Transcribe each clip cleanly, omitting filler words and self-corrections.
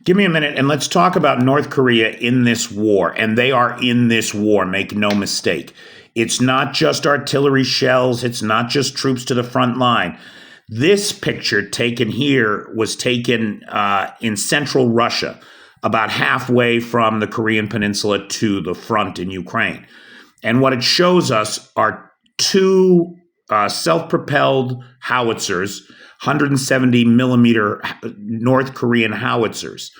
Give me a minute and let's talk about North Korea in this war. And they are in this war, make no mistake. It's not just artillery shells. It's not just troops to the front line. This picture taken here was taken in central Russia, about halfway from the Korean Peninsula to the front in Ukraine. And what it shows us are two self-propelled howitzers, 170 millimeter North Korean howitzers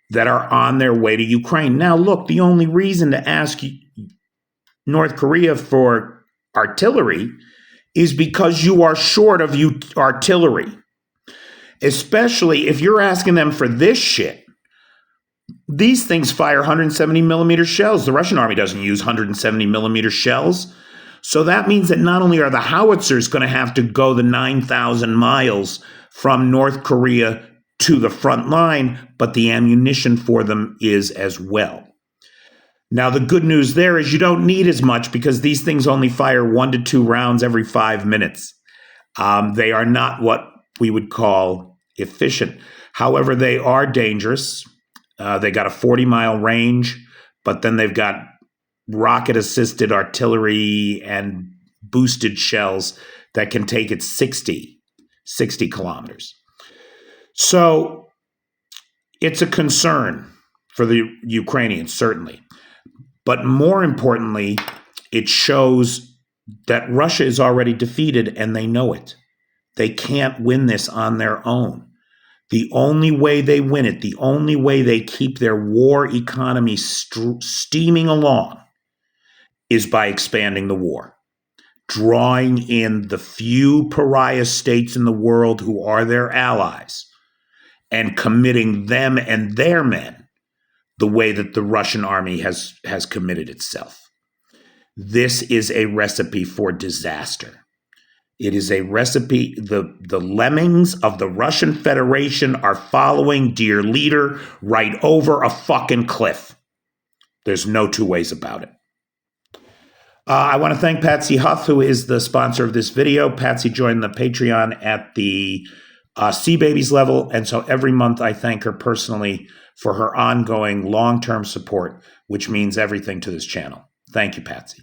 that are on their way to Ukraine. Now, look, the only reason to ask North Korea for artillery is because you are short of artillery, especially if you're asking them for this shit. These things fire 170 millimeter shells. The Russian army doesn't use 170 millimeter shells. So that means that not only are the howitzers going to have to go the 9,000 miles from North Korea to the front line, but the ammunition for them is as well. Now, the good news there is you don't need as much because these things only fire 1 to 2 rounds every 5 minutes. They are not what we would call efficient. However, they are dangerous. They got a 40-mile range, but then they've got rocket-assisted artillery and boosted shells that can take it 60 kilometers. So it's a concern for the Ukrainians, certainly. But more importantly, it shows that Russia is already defeated and they know it. They can't win this on their own. The only way they win it, the only way they keep their war economy steaming along is by expanding the war, drawing in the few pariah states in the world who are their allies and committing them and their men the way that the Russian army has committed itself. This is a recipe for disaster. It is a recipe. The lemmings of the Russian Federation are following dear leader right over a fucking cliff. There's no two ways about it. I want to thank Patsy Huff, who is the sponsor of this video. Patsy joined the Patreon at the Sea Babies level, and so every month I thank her personally for her ongoing long-term support, which means everything to this channel. Thank you, Patsy.